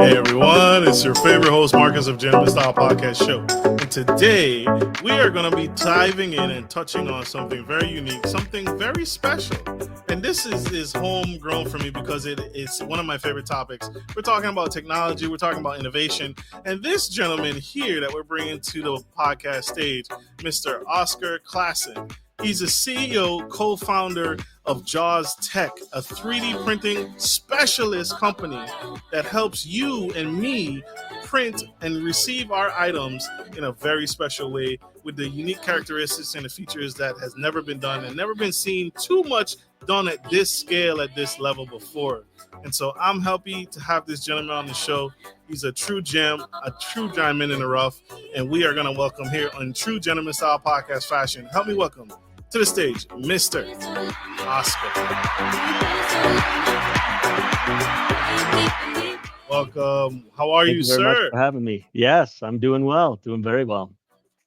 Hey everyone, it's your favorite host Marcus of Gentleman Style Podcast Show. And today we are going to be diving in and touching on something very unique, something very special. And this is homegrown for me because it's one of my favorite topics. We're talking about technology, we're talking about innovation. And this gentleman here that we're bringing to the podcast stage, Mr. Oscar Klassen. He's a CEO, co-founder of Jaws Tech, a 3D printing specialist company that helps you and me print and receive our items in a very special way with the unique characteristics and the features that has never been done and never been seen too much done at this scale, at this level before. And so I'm happy to have this gentleman on the show. He's a true gem, a true diamond in the rough, and we are going to welcome here on True Gentleman Style Podcast Fashion. Help me welcome to the stage, Mr. Oscar. Welcome. How are you, Thank you very much sir? for having me. Yes, I'm doing well, doing very well.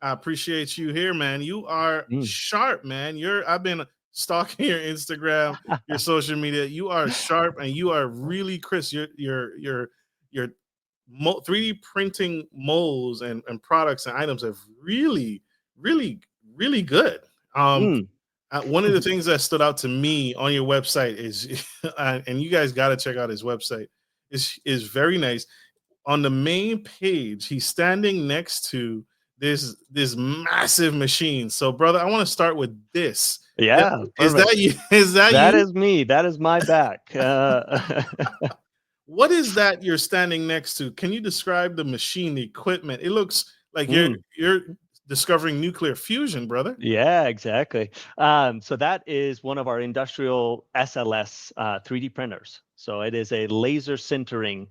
I appreciate you here, man. You are sharp, man. I've been stalking your Instagram, your social media. You are sharp and you are really crisp. Your 3D printing molds and products and items are really, really, really good. One of the things that stood out to me on your website is, and you guys got to check out his website, is very nice. On the main page, he's standing next to this massive machine. So, brother, I want to start with this. Yeah, is that you? That is me. That is my back. What is that you're standing next to? Can you describe the machine, the equipment? It looks like you're discovering nuclear fusion, brother. Yeah, exactly. So that is one of our industrial SLS 3D printers. So it is a laser sintering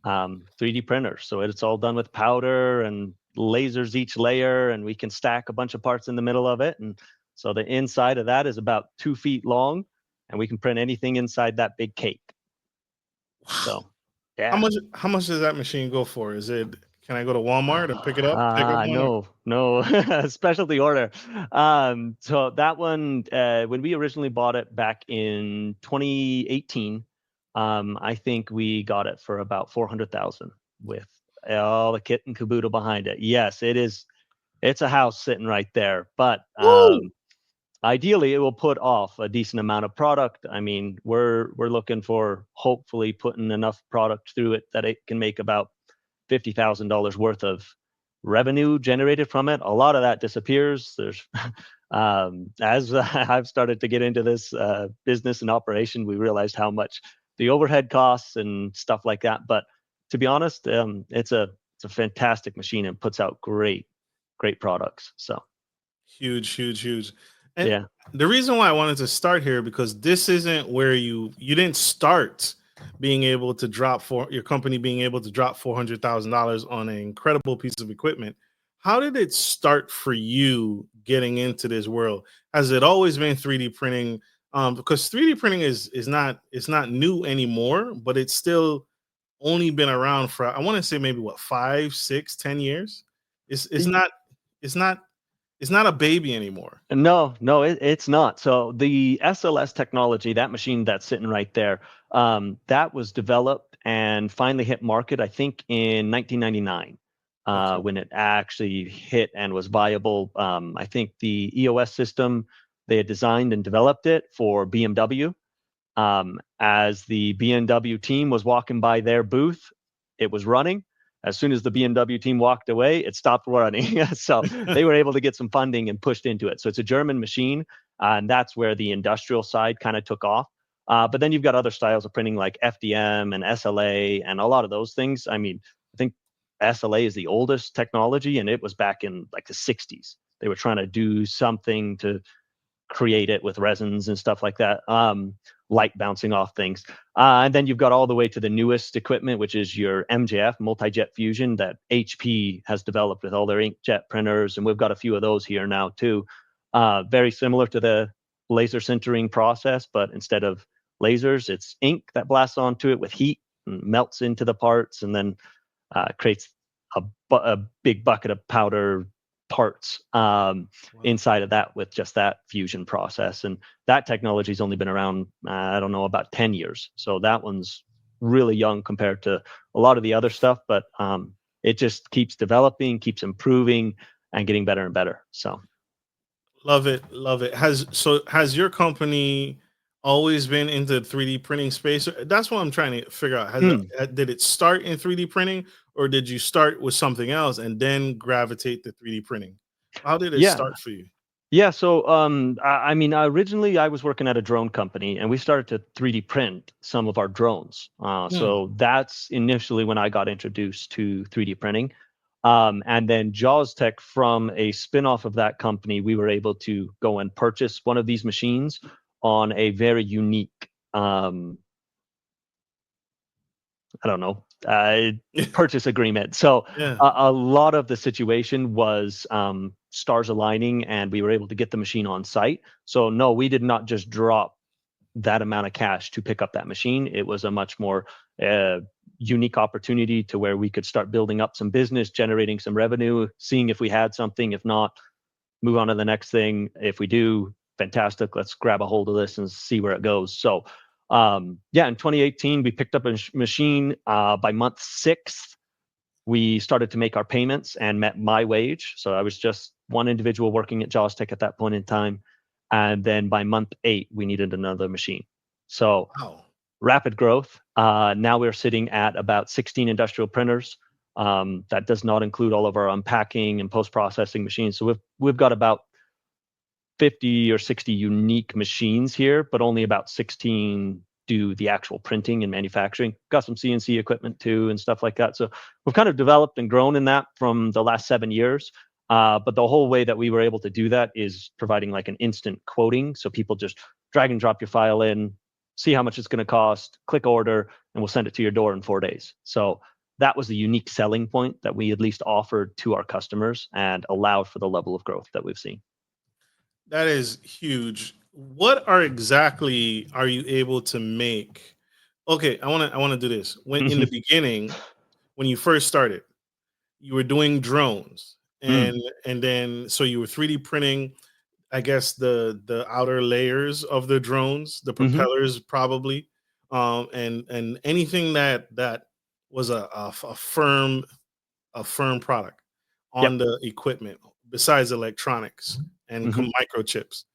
3D printer. So it's all done with powder and lasers each layer, and we can stack a bunch of parts in the middle of it. And so the inside of that is about 2 feet long, and we can print anything inside that big cake. Wow. So, yeah. How much does that machine go for? Can I go to Walmart and pick it up? No, specialty order. So that one, when we originally bought it back in 2018, I think we got it for about $400,000 with all the kit and caboodle behind it. Yes, it is. It's a house sitting right there, but ideally, it will put off a decent amount of product. I mean, we're looking for hopefully putting enough product through it that it can make about $50,000 worth of revenue generated from it. A lot of that disappears. There's, as I've started to get into this business and operation, we realized how much the overhead costs and stuff like that. But to be honest, it's a fantastic machine and puts out great products. So huge. And the reason why I wanted to start here, because this isn't where you didn't start being able to your company being able to drop $400,000 on an incredible piece of equipment. How did it start for you getting into this world? Has it always been 3D printing? Because 3D printing is not new anymore, but it's still only been around for, I want to say maybe 5, 6, 10 years. It's not a baby anymore. No, it's not. So the SLS technology, that machine that's sitting right there, that was developed and finally hit market, I think, in 1999, when it actually hit and was viable. I think the EOS system, they had designed and developed it for BMW. As the BMW team was walking by their booth, it was running. As soon as the BMW team walked away, it stopped running. So they were able to get some funding and pushed into it. So it's a German machine, and that's where the industrial side kind of took off. But then you've got other styles of printing like FDM and SLA and a lot of those things. I mean, I think SLA is the oldest technology, and it was back in like the 60s. They were trying to do something to create it with resins and stuff like that. Light bouncing off things. And then you've got all the way to the newest equipment, which is your MJF, multi-jet fusion, that HP has developed with all their inkjet printers. And we've got a few of those here now too. Very similar to the laser sintering process, but instead of lasers, it's ink that blasts onto it with heat and melts into the parts and then creates a big bucket of powder parts inside of that with just that fusion process. And that technology's only been around, I don't know, about 10 years. So that one's really young compared to a lot of the other stuff, but it just keeps developing, keeps improving, and getting better and better. So Love it, love it. Has your company always been into 3D printing space? That's what I'm trying to figure out. mm, Did it start in 3D printing, or did you start with something else and then gravitate to 3D printing? How did it yeah. start for you? Yeah, so I mean, originally I was working at a drone company, and we started to 3D print some of our drones. Hmm. So that's initially when I got introduced to 3D printing. And then Jaws Tech, from a spin-off of that company, we were able to go and purchase one of these machines on a very unique, I don't know, purchase agreement. So Yeah. a lot of the situation was stars aligning, and we were able to get the machine on site. So no, we did not just drop that amount of cash to pick up that machine. It was a much more unique opportunity to where we could start building up some business, generating some revenue, seeing if we had something. If not, move on to the next thing. If we do, fantastic. Let's grab a hold of this and see where it goes. So, yeah, in 2018, we picked up a machine. By month 6, we started to make our payments and met my wage. So I was just one individual working at Jaws Tech at that point in time. And then by month 8, we needed another machine. So Wow. rapid growth. Now we're sitting at about 16 industrial printers. That does not include all of our unpacking and post-processing machines. So we've got about 50 or 60 unique machines here, but only about 16 do the actual printing and manufacturing. Got some CNC equipment too and stuff like that. So we've kind of developed and grown in that from the last 7 years. But the whole way that we were able to do that is providing like an instant quoting. So people just drag and drop your file in, see how much it's going to cost, click order, and we'll send it to your door in 4 days. So that was the unique selling point that we at least offered to our customers and allowed for the level of growth that we've seen. That is huge. What are exactly are you able to make? Okay, I want to do this. When in the Mhm. beginning, when you first started, you were doing drones, Mm, and then so you were 3D printing, I guess, the outer layers of the drones, the mhm. propellers probably, and anything that was a firm product Yep. on the equipment besides electronics and Mhm. microchips.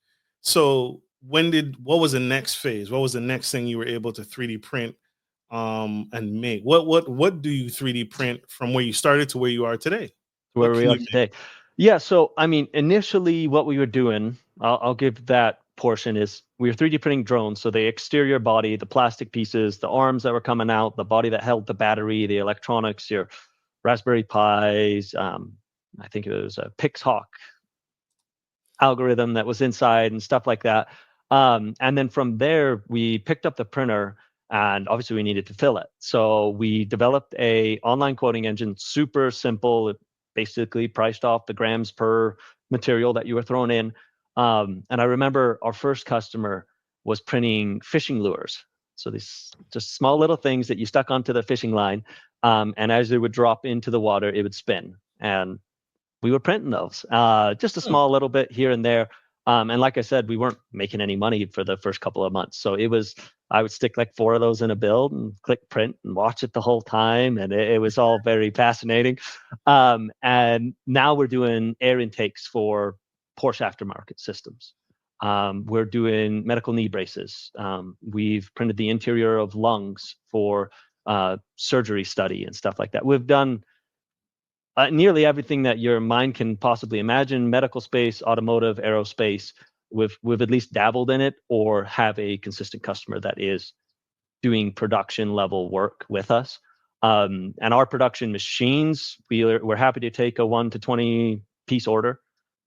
So what was the next phase? What was the next thing you were able to 3D print and make? What do you 3D print from where you started to where you are today? What Where we can are you make? today. Yeah, so I mean, initially, what we were doing, I'll give that portion is we were 3D printing drones. So the exterior body, the plastic pieces, the arms that were coming out, the body that held the battery, the electronics, your Raspberry Pis. I think it was a Pixhawk algorithm that was inside and stuff like that. And then from there, we picked up the printer, and obviously we needed to fill it. So we developed a online quoting engine, super simple. It basically priced off the grams per material that you were throwing in. And I remember our first customer was printing fishing lures. So these just small little things that you stuck onto the fishing line. And as they would drop into the water, it would spin. And we were printing those, just a Hmm, small little bit here and there. And like I said, we weren't making any money for the first couple of months. So it was, I would stick like 4 of those in a build and click print and watch it the whole time. And it was all very fascinating. And now we're doing air intakes for Porsche aftermarket systems. We're doing medical knee braces. We've printed the interior of lungs for surgery study and stuff like that. We've done nearly everything that your mind can possibly imagine: medical space, automotive, aerospace. We've at least dabbled in it or have a consistent customer that is doing production level work with us. And our production machines, we're happy to take a 1 to 20 piece order.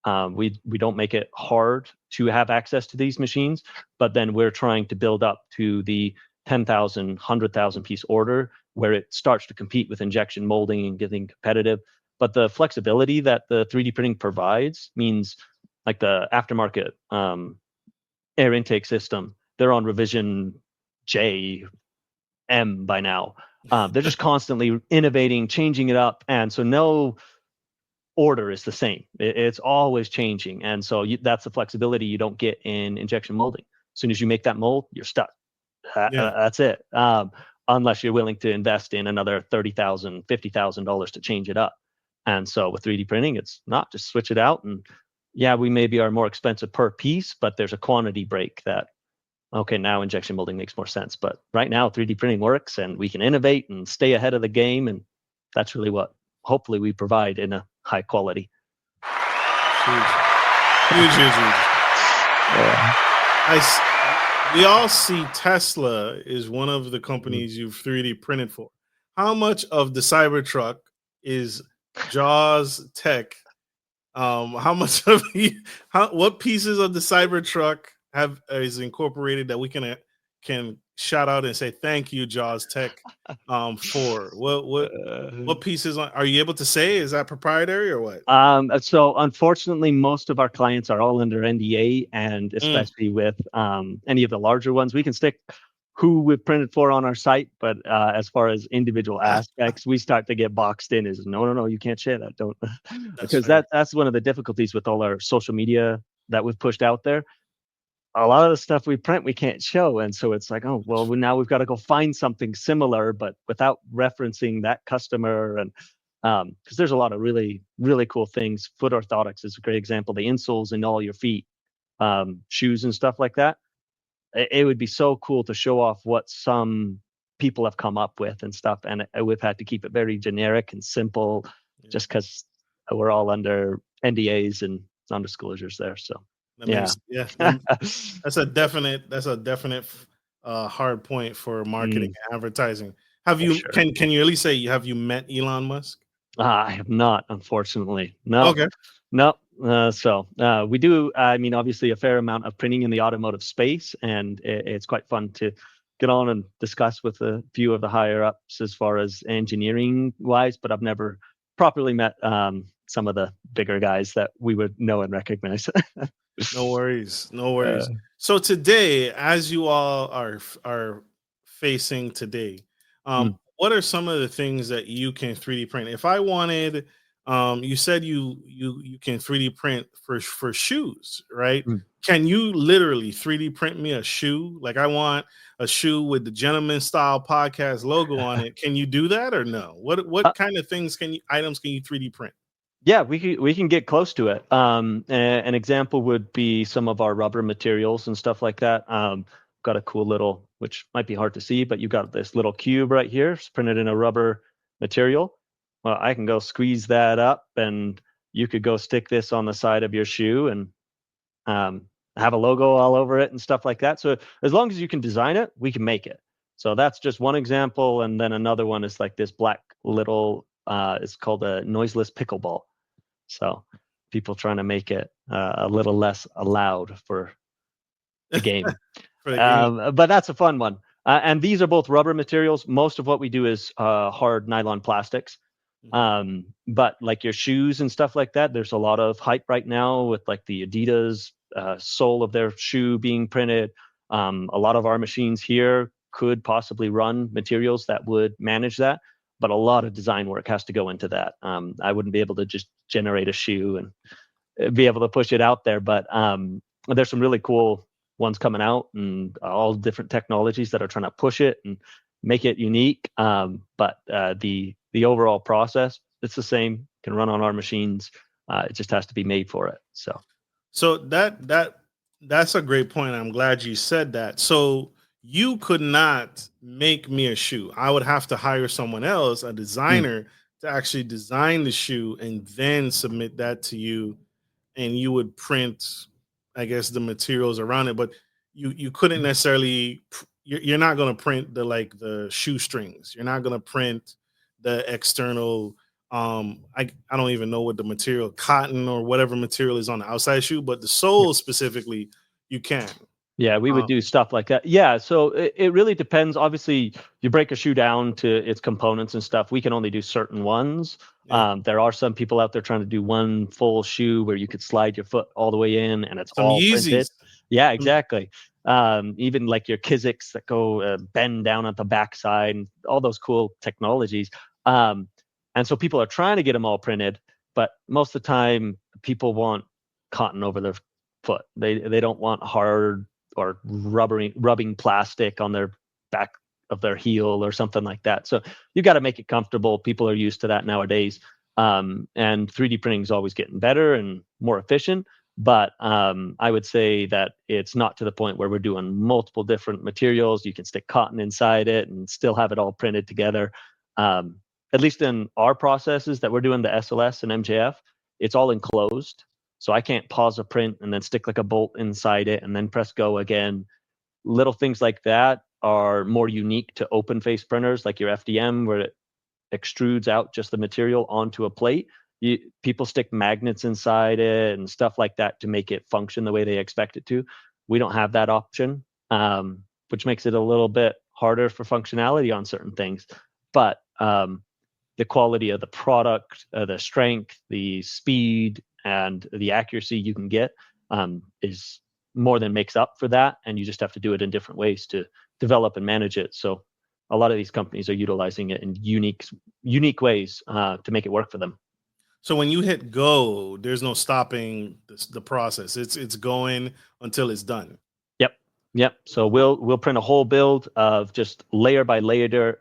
We don't make it hard to have access to these machines, but then we're trying to build up to the 10,000, 100,000 piece order where it starts to compete with injection molding and getting competitive. But the flexibility that the 3D printing provides means, like the aftermarket air intake system, they're on revision J, M by now. They're just constantly innovating, changing it up, and so no order is the same. It's always changing, and so that's the flexibility you don't get in injection molding. As soon as you make that mold, you're stuck. yeah. That's it. unless you're willing to invest in another $30,000, $50,000 to change it up. And so with 3D printing, it's not just switch it out. And yeah, we maybe are more expensive per piece, but there's a quantity break that, okay, now injection molding makes more sense. But right now, 3D printing works and we can innovate and stay ahead of the game. And that's really what hopefully we provide in a high quality. Huge. We all see Tesla is one of the companies you've 3D printed for. How much of the Cybertruck is Jaws Tech? How much of what pieces of the Cybertruck is incorporated that we can shout out and say thank you, Jaws Tech, for what pieces are you able to say? Is that proprietary or what? So unfortunately, most of our clients are all under NDA, and especially with any of the larger ones, we can stick who we've printed for on our site. But as far as individual aspects, we start to get boxed in as no, you can't share that. Don't, because that's one of the difficulties with all our social media that we've pushed out there. A lot of the stuff we print, we can't show. And so it's like, oh, well, now we've got to go find something similar, but without referencing that customer. And because there's a lot of really, really cool things. Foot orthotics is a great example. The insoles in all your feet, shoes and stuff like that. It would be so cool to show off what some people have come up with and stuff. And we've had to keep it very generic and simple just because we're all under NDAs and non-disclosures there. So. That's a definite hard point for marketing and advertising. Have you can you at least say have you met Elon Musk? I have not, unfortunately. No. Okay. No. So we do. I mean, obviously, a fair amount of printing in the automotive space, and it's quite fun to get on and discuss with a few of the higher ups as far as engineering wise. But I've never properly met some of the bigger guys that we would know and recognize. No worries. So today, as you all are facing today, what are some of the things that you can 3D print? If I wanted, you said you can 3D print for shoes, right? Can you literally 3D print me a shoe? Like I want a shoe with the Gentleman Style Podcast logo on it. Can you do that or no? What kind of items can you 3D print? Yeah, we can get close to it. An example would be some of our rubber materials and stuff like that. Got a cool little, which might be hard to see, but you've got this little cube right here, it's printed in a rubber material. Well, I can go squeeze that up, and you could go stick this on the side of your shoe and have a logo all over it and stuff like that. So as long as you can design it, we can make it. So that's just one example, and then another one is like this black little. It's called a noiseless pickleball. So people trying to make it a little less loud for the game. But that's a fun one. And these are both rubber materials. Most of what we do is hard nylon plastics. But like your shoes and stuff like that, there's a lot of hype right now with like the Adidas sole of their shoe being printed. A lot of our machines here could possibly run materials that would manage that. But a lot of design work has to go into that. I wouldn't be able to just generate a shoe and be able to push it out there. But there's some really cool ones coming out, and all different technologies that are trying to push it and make it unique. But the overall process, it's the same. Can run on our machines. It just has to be made for it. So that's a great point. I'm glad you said that. So you could not make me a shoe. I would have to hire someone else, a designer, to actually design the shoe and then submit that to you. And you would print, I guess, the materials around it. But you couldn't necessarily, you're not going to print the shoestrings. You're not going to print the external, I don't even know what the material, cotton or whatever material is on the outside shoe, but the sole specifically, you can. Yeah, we would do stuff like that. Yeah, so it really depends. Obviously, you break a shoe down to its components and stuff. We can only do certain ones. There are some people out there trying to do one full shoe where you could slide your foot all the way in and it's some all Yeezys printed. Yeah, exactly. Even like your Kizik's that go bend down at the backside and all those cool technologies. And so people are trying to get them all printed, but most of the time people want cotton over their foot. They don't want hard or rubbing plastic on their back of their heel or something like that. So you got to make it comfortable. People are used to that nowadays. And 3D printing is always getting better and more efficient. But I would say that it's not to the point where we're doing multiple different materials. You can stick cotton inside it and still have it all printed together. At least in our processes that we're doing, the SLS and MJF, it's all enclosed. So I can't pause a print and then stick like a bolt inside it and then press go again. Little things like that are more unique to open face printers like your FDM, where it extrudes out just the material onto a plate. People stick magnets inside it and stuff like that to make it function the way they expect it to. We don't have that option, which makes it a little bit harder for functionality on certain things. But the quality of the product, the strength, the speed, and the accuracy you can get is more than makes up for that. And you just have to do it in different ways to develop and manage it. So a lot of these companies are utilizing it in unique ways to make it work for them. So when you hit go, there's no stopping the process. It's going until it's done. Yep. So we'll print a whole build of just layer by layer,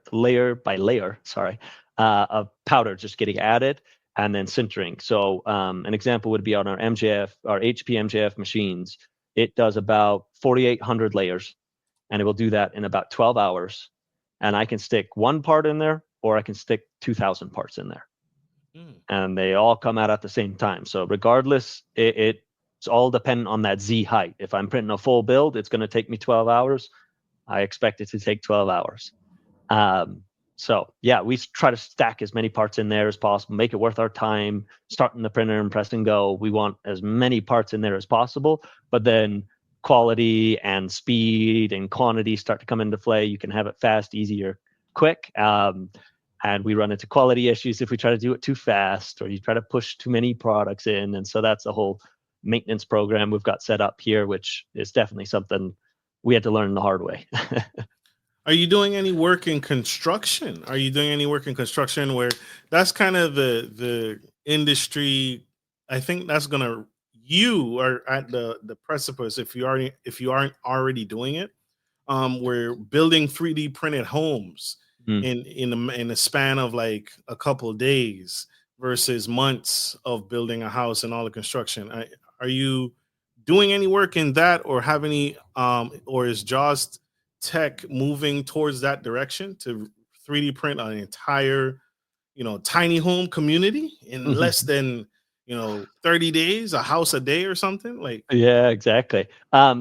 sorry, of powder just getting added and then sintering. So an example would be on our MJF, our HP MJF machines. It does about 4,800 layers, and it will do that in about 12 hours. And I can stick one part in there, or I can stick 2,000 parts in there. And they all come out at the same time. So regardless, it's all dependent on that Z height. If I'm printing a full build, it's going to take me 12 hours. I expect it to take 12 hours. So yeah, we try to stack as many parts in there as possible, make it worth our time, starting the printer and press and go. We want as many parts in there as possible, but then quality and speed and quantity start to come into play. You can have it fast, easier, quick. And we run into quality issues if we try to do it too fast or you try to push too many products in. And so that's a whole maintenance program we've got set up here, which is definitely something we had to learn the hard way. Are you doing any work in construction? Are you doing any work in construction where that's kind of the industry? I think that's gonna you are at the precipice if you aren't already doing it. We're building 3D printed homes in a span of like a couple of days versus months of building a house and all the construction. Are you doing any work in that, or have any, or is Jaws Tech moving towards that direction to 3D print an entire, tiny home community in less than 30 days, a house a day or something like? Yeah, exactly.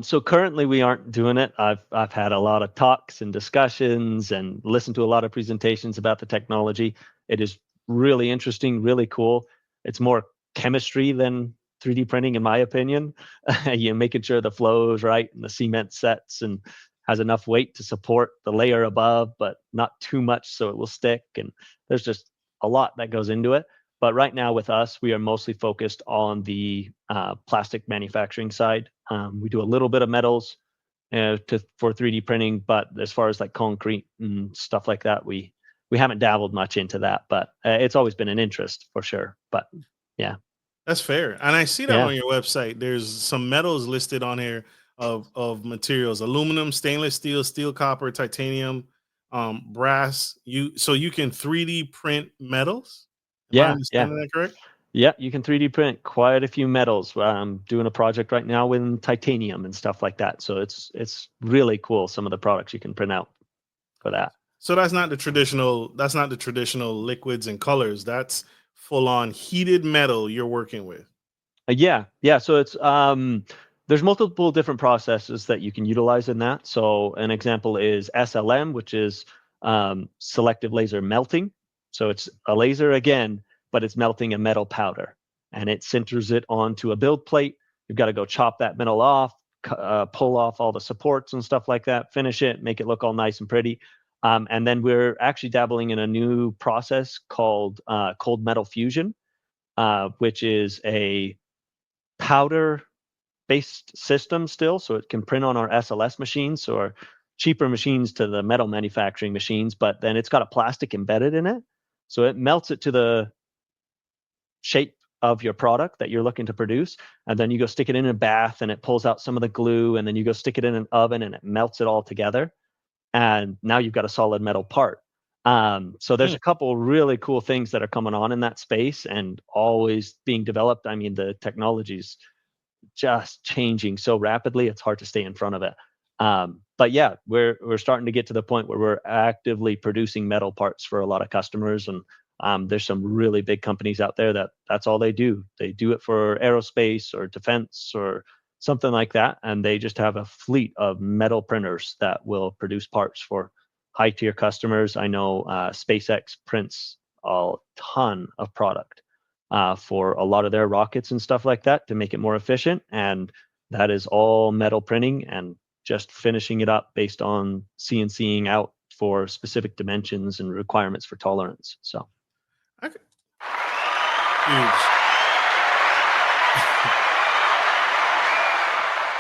So currently we aren't doing it. I've had a lot of talks and discussions and listened to a lot of presentations about the technology. It is really interesting, really cool. It's more chemistry than 3D printing, in my opinion. Making sure the flow is right and the cement sets and has enough weight to support the layer above, but not too much so it will stick. And there's just a lot that goes into it. But right now with us, we are mostly focused on the plastic manufacturing side. We do a little bit of metals for 3D printing, but as far as like concrete and stuff like that, we haven't dabbled much into that. But it's always been an interest for sure. But yeah. That's fair. And I see that Yeah. on your website. There's some metals listed on here of materials: aluminum, stainless steel, steel, copper, titanium, brass. So you can 3D print metals. Am I Yeah. understanding that correct? Yeah, you can 3D print quite a few metals. I'm doing a project right now with titanium and stuff like that. So it's really cool, some of the products you can print out for that. So that's not the traditional. That's not the traditional liquids and colors. That's full on heated metal you're working with. Yeah. So it's there's multiple different processes that you can utilize in that. So an example is SLM, which is selective laser melting. So it's a laser again, but it's melting a metal powder, and it sinters it onto a build plate. You've got to go chop that metal off, pull off all the supports and stuff like that, finish it, make it look all nice and pretty. And then we're actually dabbling in a new process called cold metal fusion, which is a powder-based system still, so it can print on our SLS machines or cheaper machines to the metal manufacturing machines, but then it's got a plastic embedded in it, so it melts it to the shape of your product that you're looking to produce, and then you go stick it in a bath and it pulls out some of the glue, and then you go stick it in an oven and it melts it all together. and now you've got a solid metal part. So there's a couple really cool things that are coming on in that space and always being developed. I mean, the technology's just changing so rapidly, it's hard to stay in front of it. But yeah, we're starting to get to the point where we're actively producing metal parts for a lot of customers, and there's some really big companies out there that's all they do. They do it for aerospace or defense or something like that, and they just have a fleet of metal printers that will produce parts for high tier customers. I know SpaceX prints a ton of product for a lot of their rockets and stuff like that to make it more efficient. And that is all metal printing and just finishing it up based on CNCing out for specific dimensions and requirements for tolerance. So I could, huge.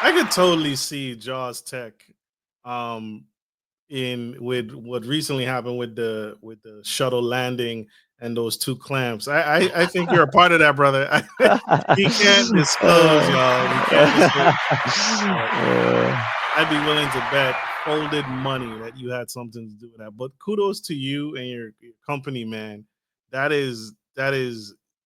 I could totally see Jaws Tech in with what recently happened with the shuttle landing and those two clamps. I think you're a part of that, brother. He can't disclose, y'all. He can't disclose. I'd be willing to bet folded money that you had something to do with that. But kudos to you and your company, man. That is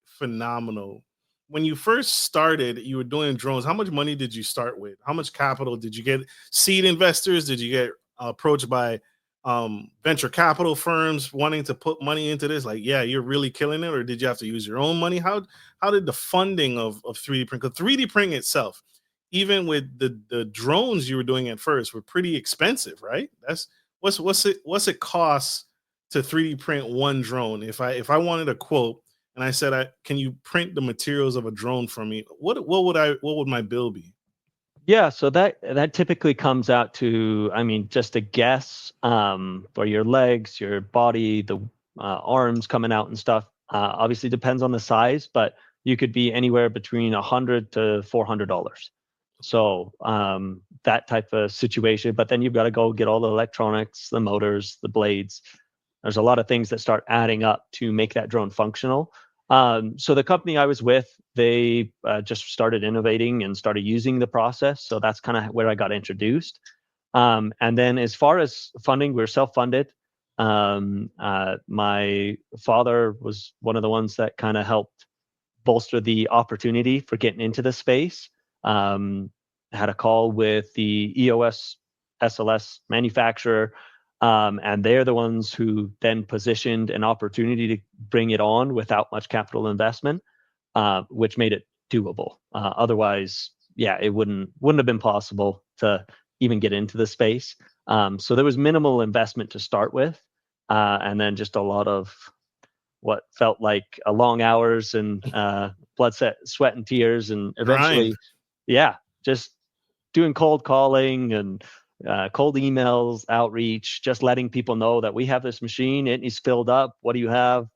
phenomenal. When you first started, you were doing drones. How much money did you start with? How much capital did you get? Seed investors? Did you get approached by venture capital firms wanting to put money into this? Like, yeah, you're really killing it, or did you have to use your own money? How did the funding of 3D print? Because 3D printing itself, even with the drones you were doing at first, were pretty expensive, right? That's what's it cost to 3D print one drone? If I wanted a quote and I said, can you print the materials of a drone for me? What would my bill be? Yeah, so that typically comes out to, I mean, just a guess for your legs, your body, the arms coming out and stuff. Obviously depends on the size, but you could be anywhere between $100 to $400. So that type of situation. But then you've got to go get all the electronics, the motors, the blades. There's a lot of things that start adding up to make that drone functional. So the company I was with, they just started innovating and started using the process. So that's kind of where I got introduced. And then as far as funding, we're self-funded. My father was one of the ones that kind of helped bolster the opportunity for getting into the space. Had a call with the EOS SLS manufacturer, and they're the ones who then positioned an opportunity to bring it on without much capital investment, which made it doable. Otherwise, yeah, it wouldn't have been possible to even get into the space. So there was minimal investment to start with, and then just a lot of what felt like long hours and blood, sweat, and tears, and eventually, yeah, just doing cold calling and cold emails, outreach, just letting people know that we have this machine, it needs filled up. What do you have?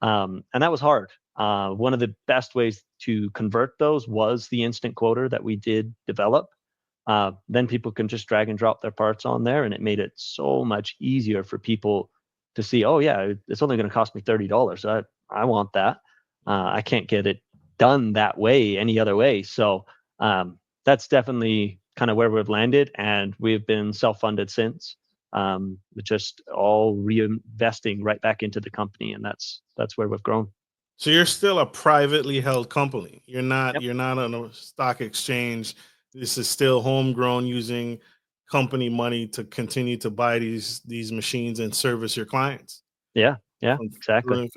And that was hard. One of the best ways to convert those was the instant quoter that we did develop. Then people can just drag and drop their parts on there, and it made it so much easier for people to see, oh yeah, it's only going to cost me $30. I want that. I can't get it done that way any other way. So that's definitely kind of where we've landed, and we've been self-funded since. Just all reinvesting right back into the company, and that's where we've grown. So you're still a privately held company. You're not Yep. you're not on a stock exchange. This is still homegrown using company money to continue to buy these machines and service your clients. Yeah, exactly.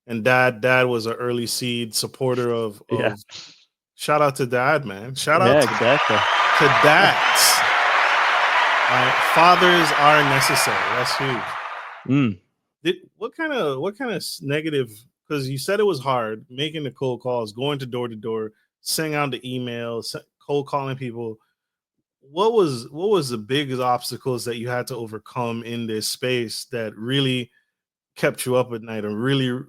And dad was an early seed supporter of Yeah, shout out to dad, man. Shout out yeah, to exactly. dads. Fathers are necessary. That's huge. What kind of negative? Because you said it was hard making the cold calls, going to door, sending out the emails, cold calling people. What was the biggest obstacles that you had to overcome in this space that really kept you up at night and really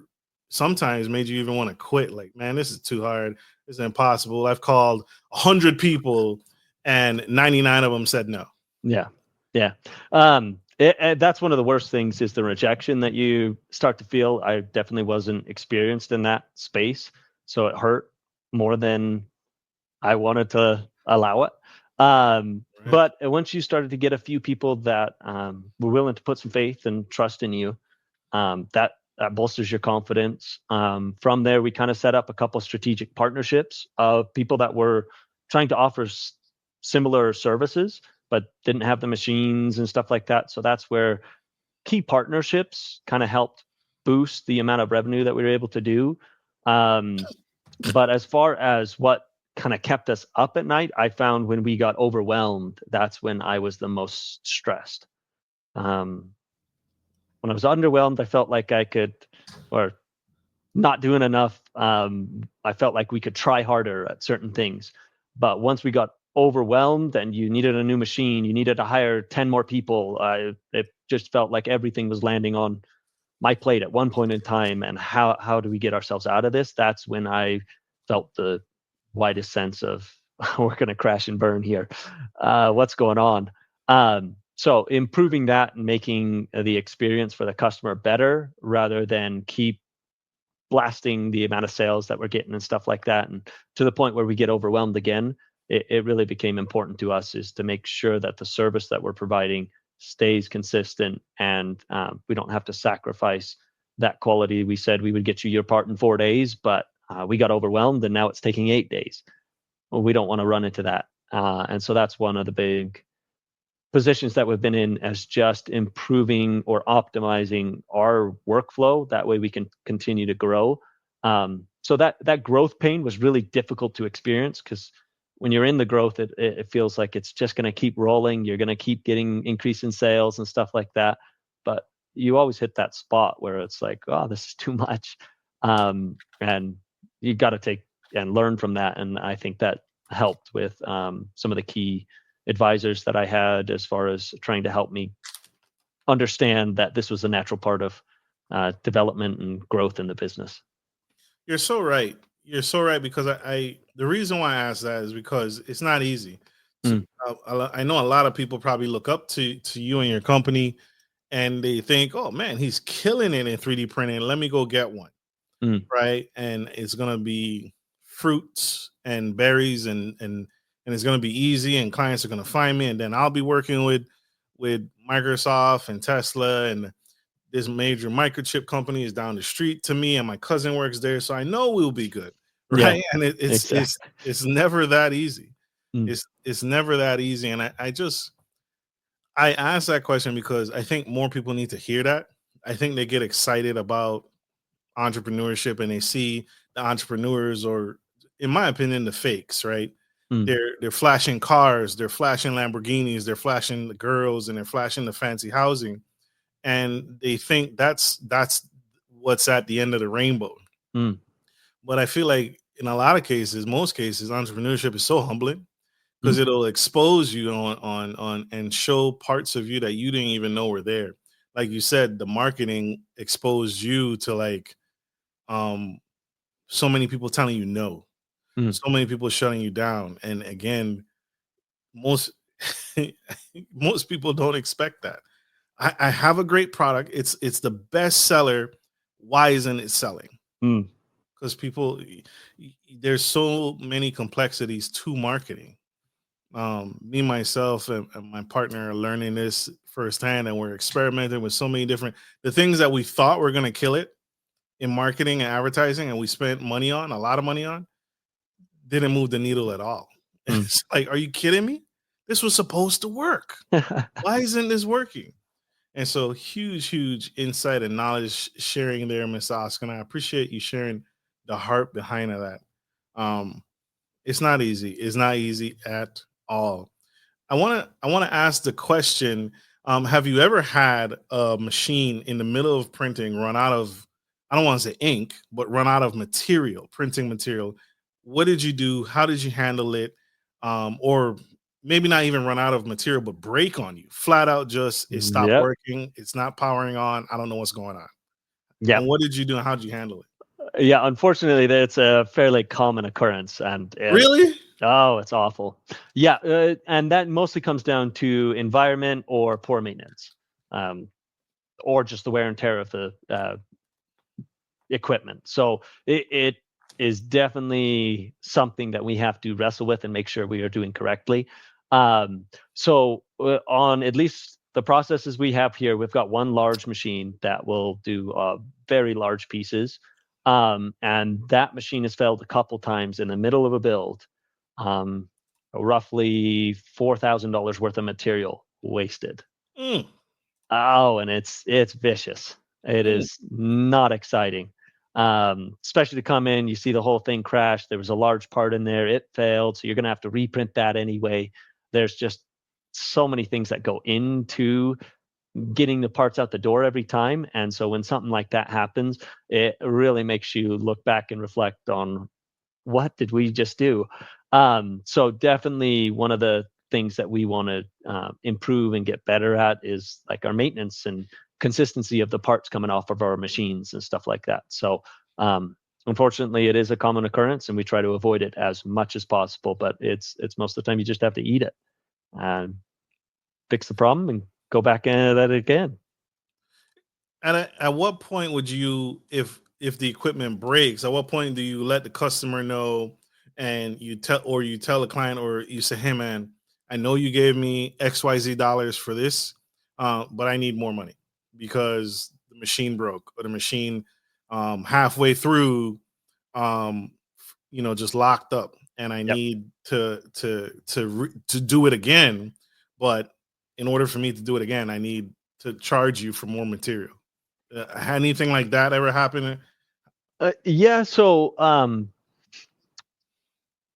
sometimes made you even want to quit? Like, man, this is too hard. This is impossible. I've called 100 people and 99 of them said no. Yeah. That's one of the worst things, is the rejection that you start to feel. I definitely wasn't experienced in that space, so it hurt more than I wanted to allow it. But once you started to get a few people that were willing to put some faith and trust in you, that bolsters your confidence. From there, we kind of set up a couple strategic partnerships of people that were trying to offer similar services, but didn't have the machines and stuff like that. So that's where key partnerships kind of helped boost the amount of revenue that we were able to do. But as far as what kind of kept us up at night, I found when we got overwhelmed, that's when I was the most stressed. When I was underwhelmed, I felt like I could, or not doing enough. I felt like we could try harder at certain things. But once we got overwhelmed and you needed a new machine, you needed to hire 10 more people, it just felt like everything was landing on my plate at one point in time. And how do we get ourselves out of this? That's when I felt the widest sense of we're going to crash and burn here. What's going on? So improving that and making the experience for the customer better rather than keep blasting the amount of sales that we're getting and stuff like that. And to the point where we get overwhelmed again, it really became important to us is to make sure that the service that we're providing stays consistent and we don't have to sacrifice that quality. We said we would get you your part in 4 days, but we got overwhelmed and now it's taking 8 days. Well, we don't want to run into that. And so that's one of the big positions that we've been in, as just improving or optimizing our workflow. That way we can continue to grow. So that growth pain was really difficult to experience because when you're in the growth, it feels like it's just going to keep rolling. You're going to keep getting increase in sales and stuff like that. But you always hit that spot where it's like, oh, this is too much. And you got to take and learn from that. And I think that helped with some of the key advisors that I had as far as trying to help me understand that this was a natural part of development and growth in the business. You're so right. You're so right because I the reason why I asked that is because it's not easy. To, Mm, I know a lot of people probably look up to you and your company, and they think, "Oh man, he's killing it in 3D printing. Let me go get one." mm, Right? And it's gonna be fruits and berries and it's gonna be easy, and clients are gonna find me, and then I'll be working with Microsoft and Tesla and this major microchip company is down the street to me, and my cousin works there, so I know we'll be good, yeah, right? And exactly. it's never that easy. Mm, It's never that easy, and I asked that question because I think more people need to hear that. I think they get excited about entrepreneurship and they see the entrepreneurs, or in my opinion, the fakes, right? mm, They're flashing cars, they're flashing Lamborghinis, they're flashing the girls, and they're flashing the fancy housing, and they think that's what's at the end of the rainbow. mm, But I feel like in a lot of cases, most cases, entrepreneurship is so humbling mm, because it'll expose you on and show parts of you that you didn't even know were there. Like you said, the marketing exposed you to like um so many people telling you no, mm, so many people shutting you down. And again, most most people don't expect that. I have a great product. It's the best seller. Why isn't it selling? mm, Because people, there's so many complexities to marketing. Me myself and my partner are learning this firsthand, and we're experimenting with so many different the things that we thought were going to kill it in marketing and advertising, and we spent money on a lot of money on, didn't move the needle at all. mm. It's like, are you kidding me? This was supposed to work. Why isn't this working? And so huge insight and knowledge sharing there, Miss Oscar. And I appreciate you sharing the heart behind of that. Um, it's not easy. It's not easy at all. I wanna ask the question. Have you ever had a machine in the middle of printing run out of, I don't want to say ink, but run out of material, printing material? What did you do? How did you handle it? Or maybe not even run out of material, but break on you, flat out just it stopped Yep. working, it's not powering on. I don't know what's going on. And Yep. what did you do and how did you handle it? Yeah. Unfortunately, that's a fairly common occurrence, and Really? it's awful. Yeah, and that mostly comes down to environment or poor maintenance, um, or just the wear and tear of the equipment. So it is definitely something that we have to wrestle with and make sure we are doing correctly. So on at least the processes we have here, we've got one large machine that will do very large pieces. And that machine has failed a couple times in the middle of a build. Um, Roughly $4,000 worth of material wasted. Mm, Oh, and it's vicious. It mm. is not exciting. Especially to come in, you see the whole thing crash. There was a large part in there, it failed, so you're gonna have to reprint that anyway. There's just so many things that go into getting the parts out the door every time. And so when something like that happens, it really makes you look back and reflect on what did we just do? So definitely one of the things that we want to improve and get better at is like our maintenance and consistency of the parts coming off of our machines and stuff like that. So um, unfortunately, it is a common occurrence, and we try to avoid it as much as possible. But it's most of the time you just have to eat it and fix the problem and go back at it again. And at what point would you, if the equipment breaks, at what point do you let the customer know, and you tell the client, or you say, "Hey, man, I know you gave me XYZ dollars for this, but I need more money because the machine broke, or the machine halfway through, um, just locked up, and I Yep. need to do it again, but in order for me to do it again, I need to charge you for more material." Anything like that ever happen? Yeah. So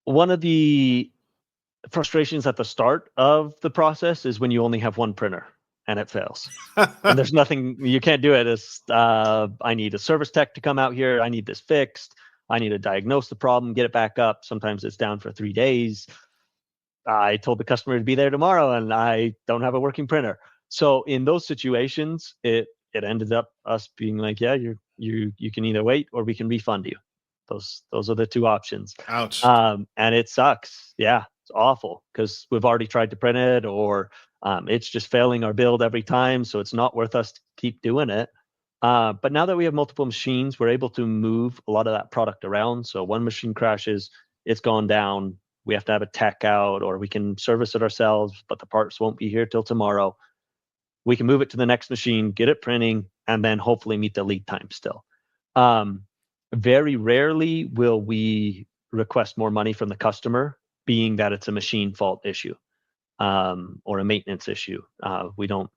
one of the frustrations at the start of the process is when you only have one printer and it fails. And there's nothing you can't do it. It's I need a service tech to come out here. I need this fixed. I need to diagnose the problem, get it back up. Sometimes it's down for 3 days. I told the customer to be there tomorrow, and I don't have a working printer. So in those situations, it ended up us being like, yeah, you can either wait or we can refund you. Those are the two options. Ouch. And it sucks. Yeah, it's awful because we've already tried to print it, or it's just failing our build every time, so it's not worth us to keep doing it. But now that we have multiple machines, we're able to move a lot of that product around. So one machine crashes, it's gone down. We have to have a tech out, or we can service it ourselves, but the parts won't be here till tomorrow. We can move it to the next machine, get it printing, and then hopefully meet the lead time still. Um, Very rarely will we request more money from the customer, being that it's a machine fault issue or a maintenance issue. We don't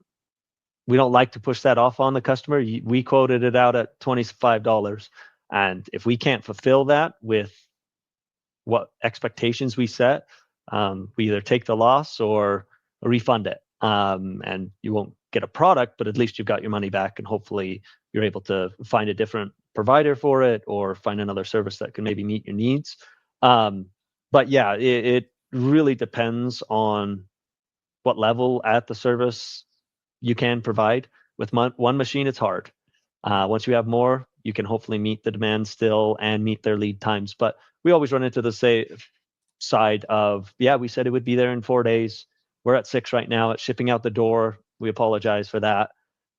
like to push that off on the customer. We quoted it out at $25, and if we can't fulfill that with what expectations we set, we either take the loss or refund it. And you won't get a product, but at least you've got your money back, and hopefully you're able to find a different provider for it or find another service that can maybe meet your needs. But yeah, it really depends on what level at the service you can provide. With one machine, it's hard. Once you have more, you can hopefully meet the demand still and meet their lead times. But we always run into the side of, yeah, we said it would be there in 4 days. We're at 6 right now. It's shipping out the door. We apologize for that.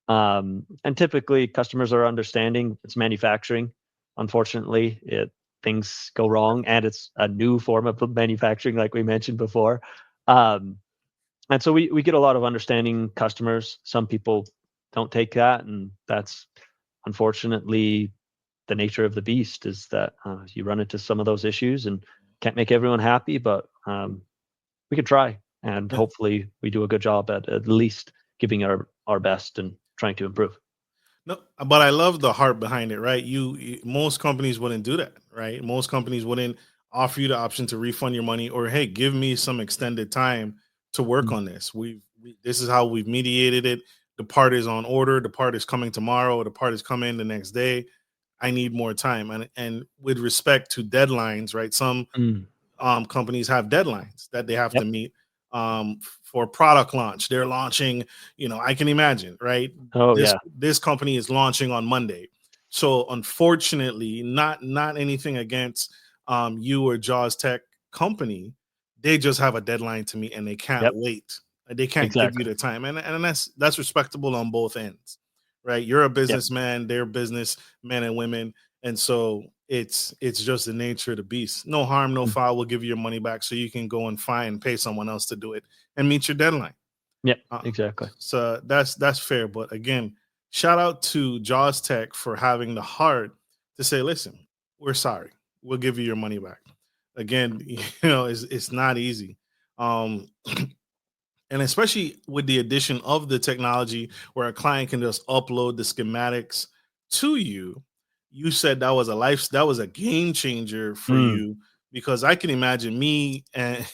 And typically, customers are understanding. It's manufacturing. Unfortunately, things go wrong, and it's a new form of manufacturing, like we mentioned before. Um, and so we get a lot of understanding customers. Some people don't take that, and that's unfortunately the nature of the beast, is that you run into some of those issues and can't make everyone happy, but we could try, and Yeah. hopefully we do a good job at least giving our best and trying to improve. No, but I love the heart behind it, right? Most companies wouldn't do that, right? Most companies wouldn't offer you the option to refund your money, or hey, give me some extended time to work Mm. on this. This is how we've mediated it. The part is on order. The part is coming tomorrow. The part is coming the next day. I need more time. And with respect to deadlines, right? Some Mm. companies have deadlines that they have to Yep. meet, for product launch. They're launching, I can imagine, right? Oh This yeah. this company is launching on Monday. So unfortunately, not anything against you or Jaws Tech company. They just have a deadline to meet, and they can't Yep. wait. They can't give you Exactly. the time. And that's respectable on both ends, right? You're a Yep. businessman, they're businessmen and women, And so it's just the nature of the beast. No harm, no foul. We'll give you your money back so you can go and pay someone else to do it and meet your deadline. Yep, exactly. So that's fair. But again, shout out to Jaws Tech for having the heart to say, listen, we're sorry. We'll give you your money back. Again, it's not easy. And especially with the addition of the technology where a client can just upload the schematics to you. You said that was a game changer for you, because I can imagine me and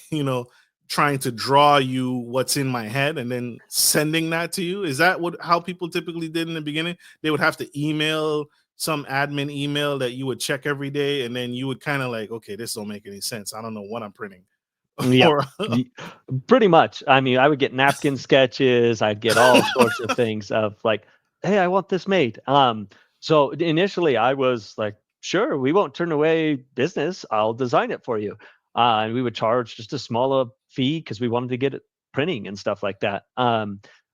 trying to draw you what's in my head and then sending that to you. Is that how people typically did in the beginning? They would have to email some admin email that you would check every day, and then you would kind of like, okay, this don't make any sense. I don't know what I'm printing. Yeah, pretty much. I mean, I would get napkin sketches. I'd get all sorts of things of like, hey, I want this made. So initially I was like, sure, we won't turn away business. I'll design it for you. And we would charge just a smaller fee because we wanted to get it printing and stuff like that.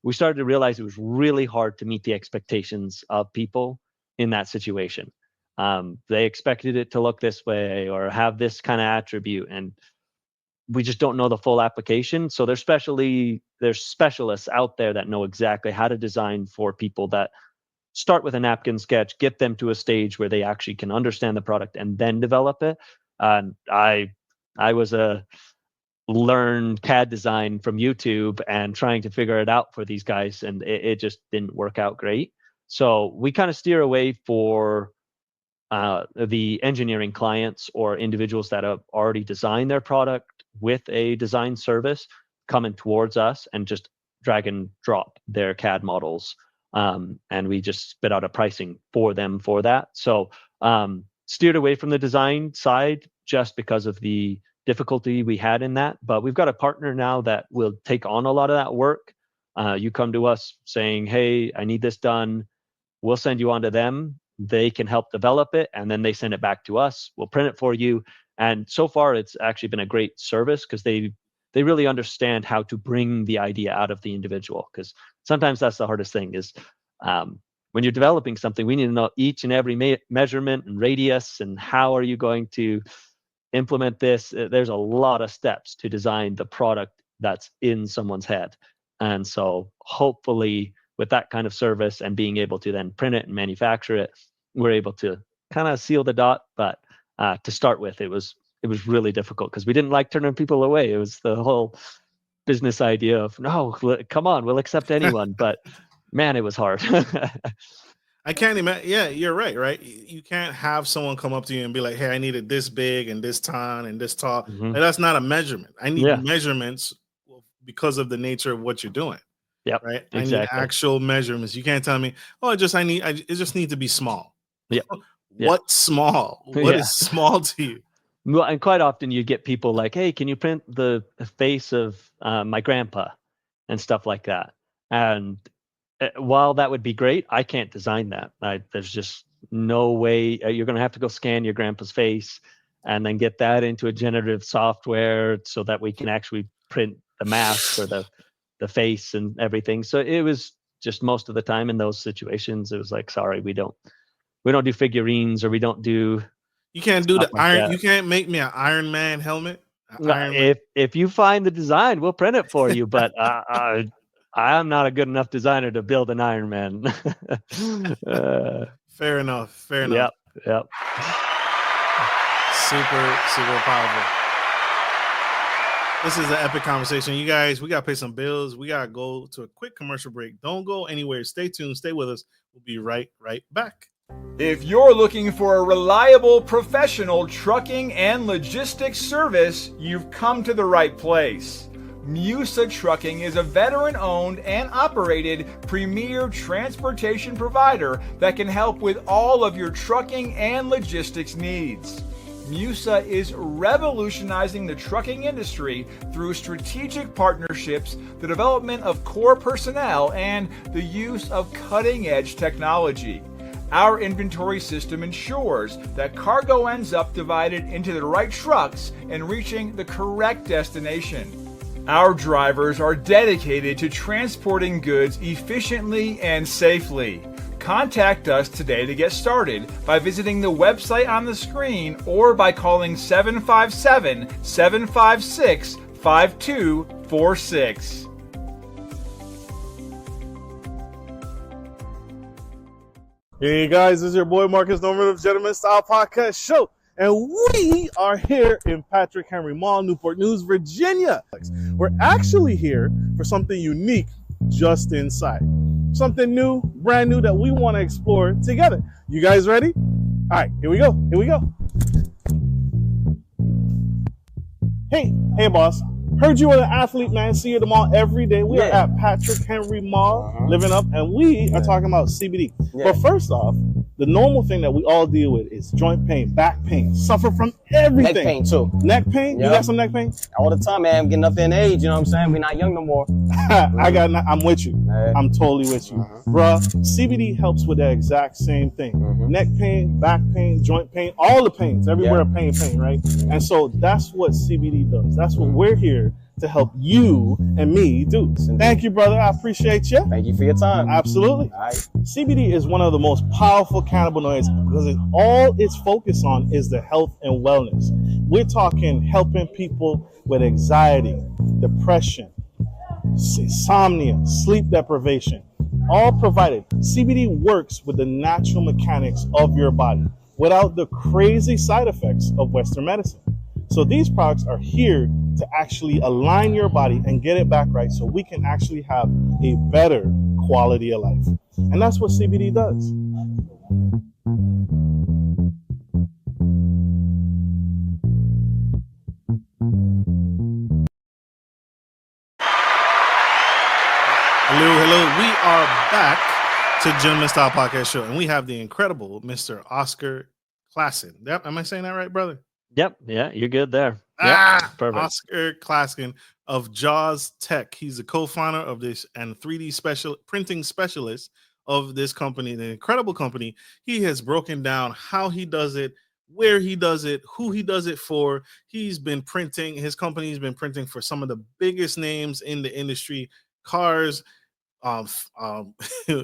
We started to realize it was really hard to meet the expectations of people in that situation. They expected it to look this way or have this kind of attribute, and we just don't know the full application. So there's specialists out there that know exactly how to design for people that start with a napkin sketch, get them to a stage where they actually can understand the product and then develop it. And I was learned CAD design from YouTube and trying to figure it out for these guys, and it just didn't work out great. So we kind of steer away for the engineering clients or individuals that have already designed their product with a design service coming towards us and just drag and drop their CAD models. And we just spit out a pricing for them for that. So steered away from the design side just because of the difficulty we had in that. But we've got a partner now that will take on a lot of that work. You come to us saying, hey, I need this done. We'll send you on to them. They can help develop it, and then they send it back to us. We'll print it for you. And so far, it's actually been a great service because they really understand how to bring the idea out of the individual. Because sometimes that's the hardest thing is when you're developing something, we need to know each and every measurement and radius and how are you going to implement this. There's a lot of steps to design the product that's in someone's head. And so hopefully with that kind of service and being able to then print it and manufacture it, we're able to kind of seal the dot. But to start with, it was really difficult because we didn't like turning people away. It was the whole business idea of, no, come on, we'll accept anyone. But man, it was hard. I can't imagine. Yeah, you're right. You can't have someone come up to you and be like, hey, I need it this big and this tall and this tall. Mm-hmm. Like, that's not a measurement. I need measurements because of the nature of what you're doing. Yep. Right. Exactly. I need actual measurements. You can't tell me, oh, it just need to be small. Yeah. What's small? What is small to you? Well, and quite often you get people like, hey, can you print the face of my grandpa and stuff like that? And while that would be great, I can't design that. There's just no way. You're going to have to go scan your grandpa's face and then get that into a generative software so that we can actually print the mask or the face and everything. So it was just most of the time in those situations, it was like, sorry, we don't do figurines, or we don't do. You can't do the iron. You can't make me an Iron Man helmet. If you find the design, we'll print it for you. But I'm not a good enough designer to build an Iron Man. Fair enough. Yep. Super powerful. This is an epic conversation. You guys, we got to pay some bills. We got to go to a quick commercial break. Don't go anywhere. Stay tuned. Stay with us. We'll be right back. If you're looking for a reliable, professional trucking and logistics service, you've come to the right place. Musa Trucking is a veteran-owned and operated premier transportation provider that can help with all of your trucking and logistics needs. Musa is revolutionizing the trucking industry through strategic partnerships, the development of core personnel, and the use of cutting-edge technology. Our inventory system ensures that cargo ends up divided into the right trucks and reaching the correct destination. Our drivers are dedicated to transporting goods efficiently and safely. Contact us today to get started by visiting the website on the screen or by calling 757-756-5246. Hey guys, this is your boy Marcus Norman of Gentleman Style Podcast Show, and we are here in Patrick Henry Mall, Newport News, Virginia. We're actually here for something unique just inside. Something new, brand new that we want to explore together. You guys ready? All right, here we go. Hey, boss. Heard you were an athlete, man. See you at the mall every day. We are at Patrick Henry Mall, living up, and we are talking about CBD. But first off, the normal thing that we all deal with is joint pain, back pain, suffer from everything. Neck pain too. Neck pain? You got some neck pain? All the time, man. I'm getting up in age, you know what I'm saying? We're not young no more. I'm with you. I'm totally with you. Bruh, CBD helps with that exact same thing. Neck pain, back pain, joint pain, all the pains, everywhere pain, right? And so that's what CBD does. That's what we're here to help you and me do. Thank you, brother. I appreciate you. Thank you for your time. Absolutely. All right. CBD is one of the most powerful cannabinoids because all it's focused on is the health and wellness. We're talking helping people with anxiety, depression, insomnia, sleep deprivation, all provided. CBD works with the natural mechanics of your body without the crazy side effects of Western medicine. So these products are here to actually align your body and get it back right so we can actually have a better quality of life. And that's what CBD does. Hello. We are back to Gentleman Style Podcast Show, and we have the incredible Mr. Oscar Klassen. Yep, am I saying that right, brother? Yep. Yeah, you're good there. Perfect. Oscar Klassen of Jaws Tech. He's the co-founder of this and 3D printing specialist of this company, the incredible company. He has broken down how he does it, where he does it, who he does it for. He's been printing, his company's been printing for some of the biggest names in the industry, cars,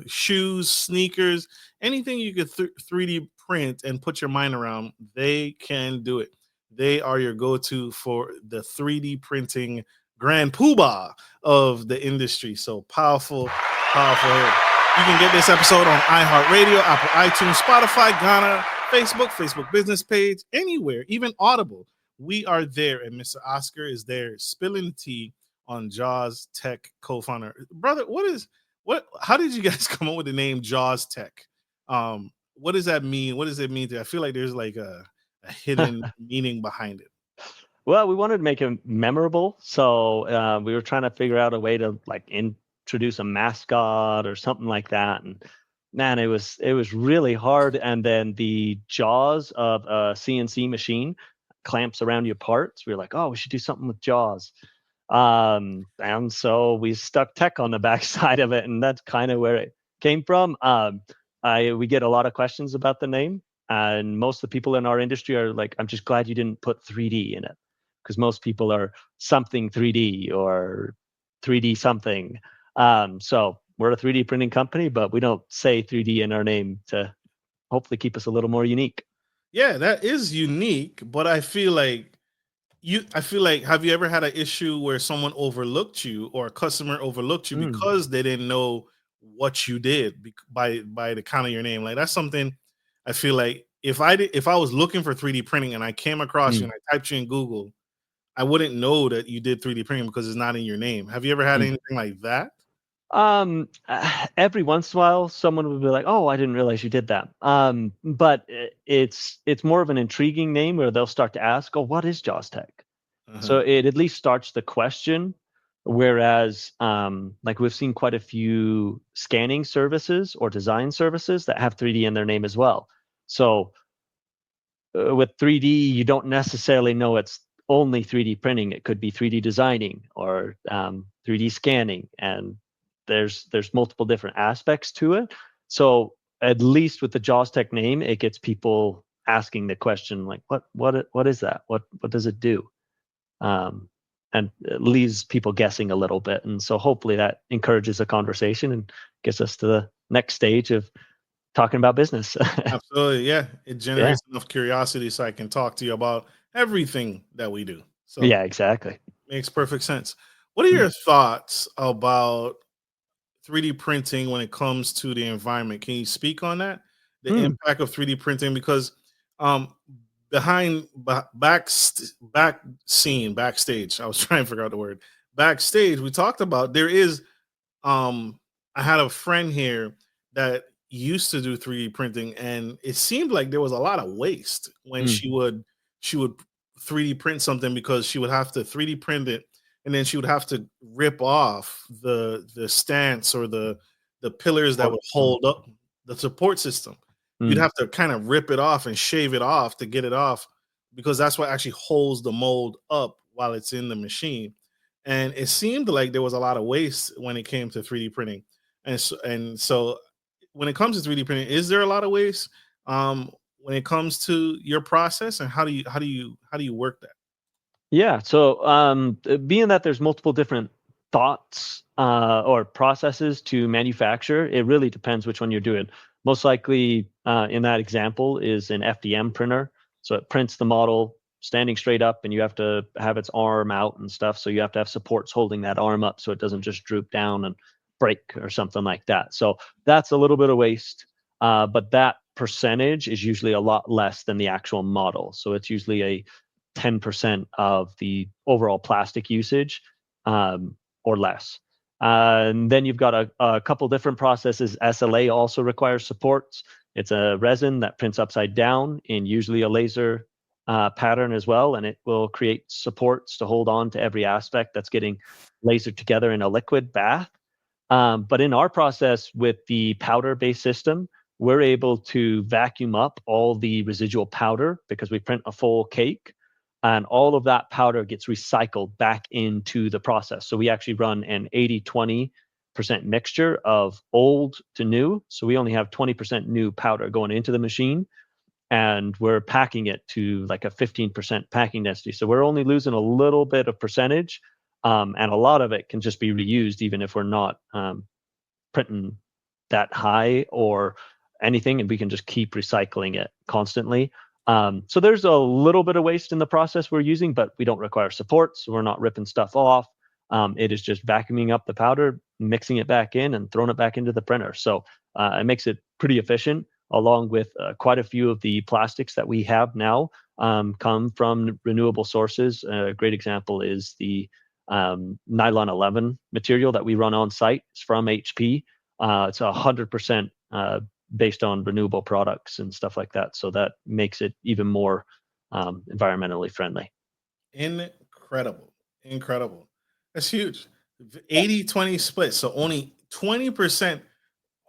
shoes, sneakers, anything you could 3D print and put your mind around, they can do it. They are your go-to for the 3D printing grand poobah of the industry. So powerful. You can get this episode on iHeartRadio, Apple iTunes, Spotify, Ghana, Facebook business page, anywhere, even Audible. We are there, and Mr. Oscar is there spilling the tea on Jaws Tech co-founder. Brother, how did you guys come up with the name Jaws Tech? What does that mean? What does it mean to you? I feel like there's like a hidden meaning behind it. Well, we wanted to make it memorable, so we were trying to figure out a way to like introduce a mascot or something like that. And man, it was really hard. And then the jaws of a CNC machine clamps around your parts. We were like, oh, we should do something with jaws. And so we stuck tech on the backside of it, and that's kind of where it came from. We get a lot of questions about the name. And most of the people in our industry are like, I'm just glad you didn't put 3D in it, because most people are something 3D or 3D something. So we're a 3D printing company, but we don't say 3D in our name to hopefully keep us a little more unique. Yeah, that is unique, but I feel like, have you ever had an issue where someone overlooked you or a customer overlooked you because they didn't know what you did by the count of your name? Like, that's something I feel like if I was looking for 3D printing and I came across you and I typed you in Google, I wouldn't know that you did 3D printing because it's not in your name. Have you ever had anything like that? Every once in a while, someone would be like, "Oh, I didn't realize you did that." But it's more of an intriguing name where they'll start to ask, "Oh, what is Jaws Tech?" So it at least starts the question. Whereas, like we've seen quite a few scanning services or design services that have 3D in their name as well. So with 3D, you don't necessarily know it's only 3D printing. It could be 3D designing or 3D scanning, and there's multiple different aspects to it. So at least with the Jaws Tech name, it gets people asking the question like, what is that? What does it do? And it leaves people guessing a little bit. And so hopefully that encourages a conversation and gets us to the next stage of talking about business. Absolutely. Yeah. It Yeah. generates enough curiosity so I can talk to you about everything that we do. So Yeah, exactly. makes perfect sense. What are your thoughts about 3D printing when it comes to the environment? Can you speak on that? The Mm. impact of 3D printing, because um back scene, backstage, I was trying to figure out the word. Backstage, we talked about there is I had a friend here that used to do 3D printing, and it seemed like there was a lot of waste when Mm. she would 3D print something, because she would have to 3D print it, and then she would have to rip off the stance or the pillars that Support would system. hold up the support system. You'd Mm. have to kind of rip it off and shave it off to get it off, because that's what actually holds the mold up while it's in the machine. And it seemed like there was a lot of waste when it came to 3D printing. And so when it comes to 3D printing, is there a lot of waste when it comes to your process, and how do you work that? Yeah. So, being that there's multiple different thoughts or processes to manufacture, it really depends which one you're doing. Most likely, in that example, is an FDM printer. So it prints the model standing straight up, and you have to have its arm out and stuff. So you have to have supports holding that arm up so it doesn't just droop down and break or something like that. So that's a little bit of waste, but that percentage is usually a lot less than the actual model. So it's usually a 10% of the overall plastic usage, or less. And then you've got a couple different processes. SLA also requires supports. It's a resin that prints upside down in usually a laser pattern as well, and it will create supports to hold on to every aspect that's getting lasered together in a liquid bath. But in our process with the powder-based system, we're able to vacuum up all the residual powder because we print a full cake, and all of that powder gets recycled back into the process. So we actually run an 80-20% mixture of old to new. So we only have 20% new powder going into the machine, and we're packing it to like a 15% packing density. So we're only losing a little bit of percentage, and a lot of it can just be reused, even if we're not printing that high or anything, and we can just keep recycling it constantly. So there's a little bit of waste in the process we're using, but we don't require support, so we're not ripping stuff off. It is just vacuuming up the powder, mixing it back in, and throwing it back into the printer. So it makes it pretty efficient, along with quite a few of the plastics that we have now come from renewable sources. A great example is the nylon 11 material that we run on site. It's from HP. It's 100% based on renewable products and stuff like that. So that makes it even more environmentally friendly. Incredible. Incredible. That's huge. 80-20 split. So only 20%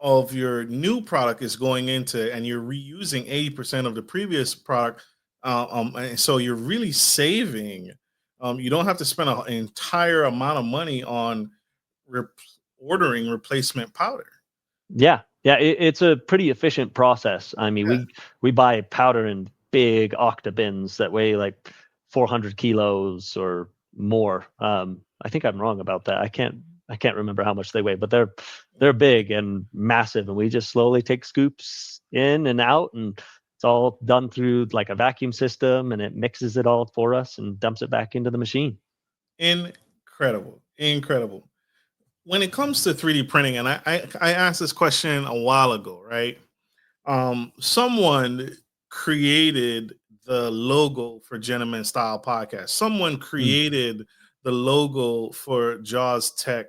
of your new product is going into, and you're reusing 80% of the previous product. And so you're really saving. You don't have to spend an entire amount of money on rep- ordering replacement powder. Yeah, yeah, it's a pretty efficient process. I mean, Yeah. we buy powder in big octa bins that weigh like 400 kilos or more. I think I'm wrong about that. I can't remember how much they weigh, but they're big and massive, and we just slowly take scoops in and out, and it's all done through like a vacuum system, and it mixes it all for us and dumps it back into the machine. Incredible. Incredible. When it comes to 3D printing, and I asked this question a while ago, right? Someone created the logo for Gentleman Style Podcast. Someone Mm. created the logo for Jaws Tech.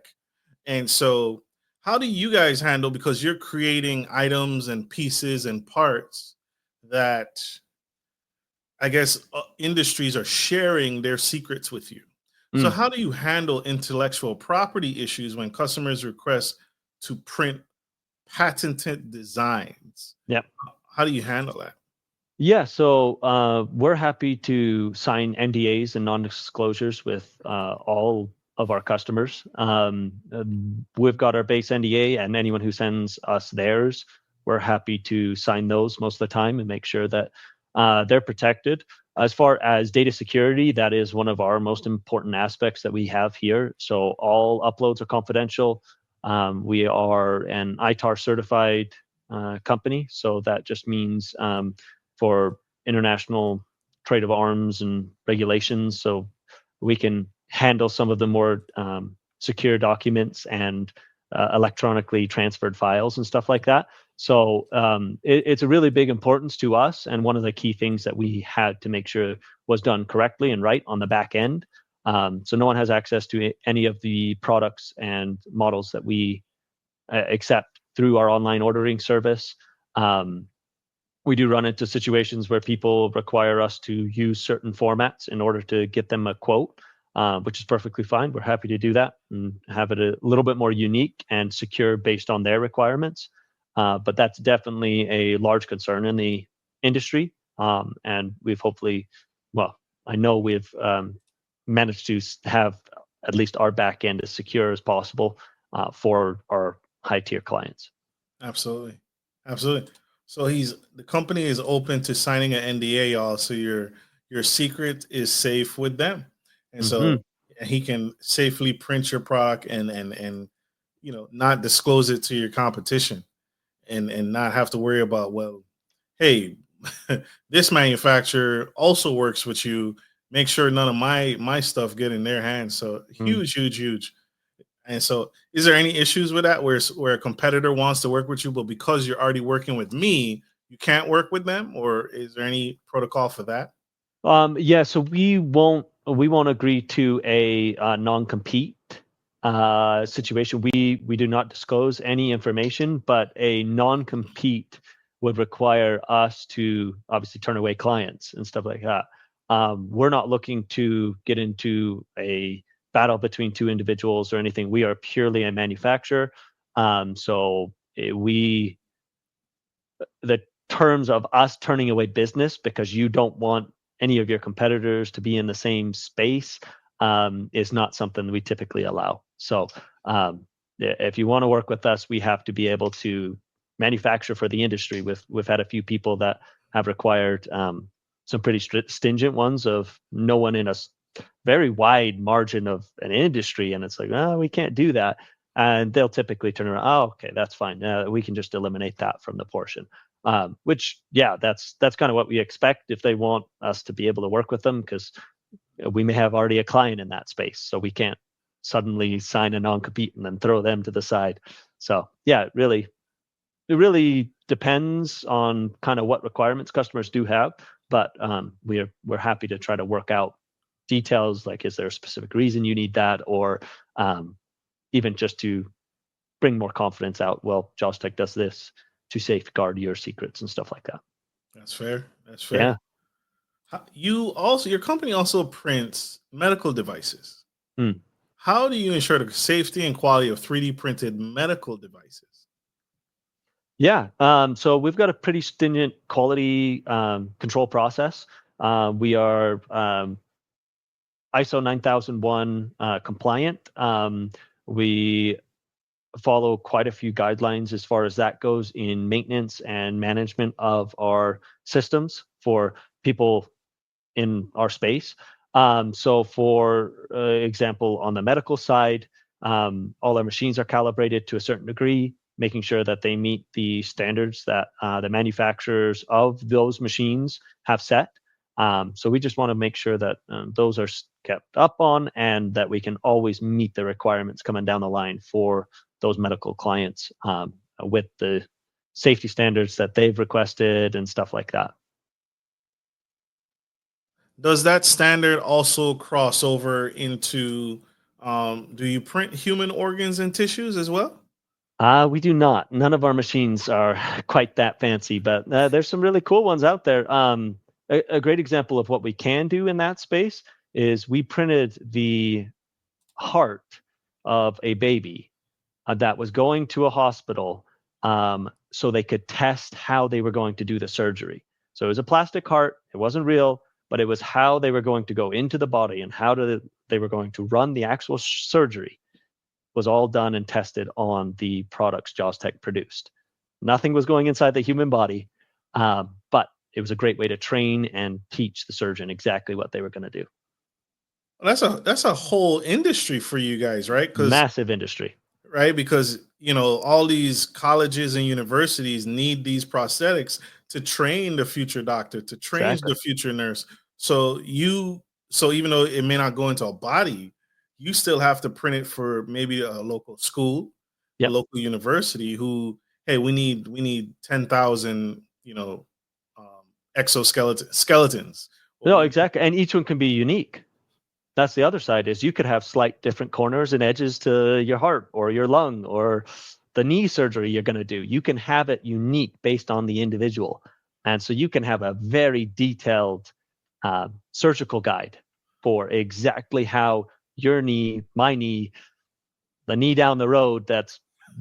And so, how do you guys handle, because you're creating items and pieces and parts that I guess industries are sharing their secrets with you. So, Mm. how do you handle intellectual property issues when customers request to print patented designs? Yeah. How do you handle that? Yeah, so we're happy to sign NDAs and non-disclosures with all of our customers. We've got our base NDA, and anyone who sends us theirs, we're happy to sign those most of the time and make sure that they're protected. As far as data security, that is one of our most important aspects that we have here. So all uploads are confidential. We are an ITAR certified company. So that just means for international trade of arms and regulations. So we can handle some of the more secure documents and electronically transferred files and stuff like that. So it's a really big importance to us, and one of the key things that we had to make sure was done correctly and right on the back end. So no one has access to any of the products and models that we accept through our online ordering service. We do run into situations where people require us to use certain formats in order to get them a quote, which is perfectly fine. We're happy to do that and have it a little bit more unique and secure based on their requirements. But that's definitely a large concern in the industry. And we've hopefully, well, I know we've managed to have at least our back end as secure as possible for our high tier clients. Absolutely. Absolutely. So the company is open to signing an NDA, y'all. So your secret is safe with them. And so he can safely print your product and not disclose it to your competition and not have to worry about, well, hey, this manufacturer also works with you. Make sure none of my stuff get in their hands. So huge, huge, huge. And so, is there any issues with that where a competitor wants to work with you, but because you're already working with me, you can't work with them, or is there any protocol for that? Yeah, so we won't agree to a non-compete situation. We do not disclose any information, but a non-compete would require us to obviously turn away clients and stuff like that. We're not looking to get into a battle between two individuals or anything. We are purely a manufacturer. So the terms of us turning away business because you don't want any of your competitors to be in the same space is not something we typically allow. So if you want to work with us, we have to be able to manufacture for the industry. We've had a few people that have required some pretty stringent ones of no one in a very wide margin of an industry, and it's like, oh, we can't do that. And they'll typically turn around, oh, okay, that's fine. We can just eliminate that from the portion. Which, yeah, that's kind of what we expect if they want us to be able to work with them, because we may have already a client in that space, so we can't suddenly sign a non-compete and then throw them to the side. So yeah, it really depends on kind of what requirements customers do have, but we're happy to try to work out details, like is there a specific reason you need that, or even just to bring more confidence out. Well, Jaws Tech does this to safeguard your secrets and stuff like that. That's fair. That's fair. Yeah. Your company also prints medical devices. How do you ensure the safety and quality of 3D printed medical devices? Yeah, so we've got a pretty stringent quality control process. We are ISO 9001 compliant. We follow quite a few guidelines as far as that goes in maintenance and management of our systems for people in our space. So for example, on the medical side, all our machines are calibrated to a certain degree, making sure that they meet the standards that the manufacturers of those machines have set. So we just want to make sure that those are kept up on, and that we can always meet the requirements coming down the line for those medical clients with the safety standards that they've requested and stuff like that. Does that standard also cross over into, do you print human organs and tissues as well? We do not. None of our machines are quite that fancy, but there's some really cool ones out there. A great example of what we can do in that space is we printed the heart of a baby that was going to a hospital so they could test how they were going to do the surgery. So it was a plastic heart. It wasn't real, but it was how they were going to go into the body and how they were going to run the actual surgery. Was all done and tested on the products Jaws Tech produced. Nothing was going inside the human body, but it was a great way to train and teach the surgeon exactly what they were going to do. Well, that's a whole industry for you guys, right? Massive industry. right? Because all these colleges and universities need these prosthetics to train the future doctor, to train Exactly. the future nurse. So even though it may not go into a body, you still have to print it for maybe a local school, a Yep. local university who, hey, we need 10,000, skeletons. Or No, we need- exactly. And each one can be unique. That's the other side, is you could have slight different corners and edges to your heart or your lung or the knee surgery you're going to do. You can have it unique based on the individual. And so you can have a very detailed surgical guide for exactly how your knee, my knee, the knee down the road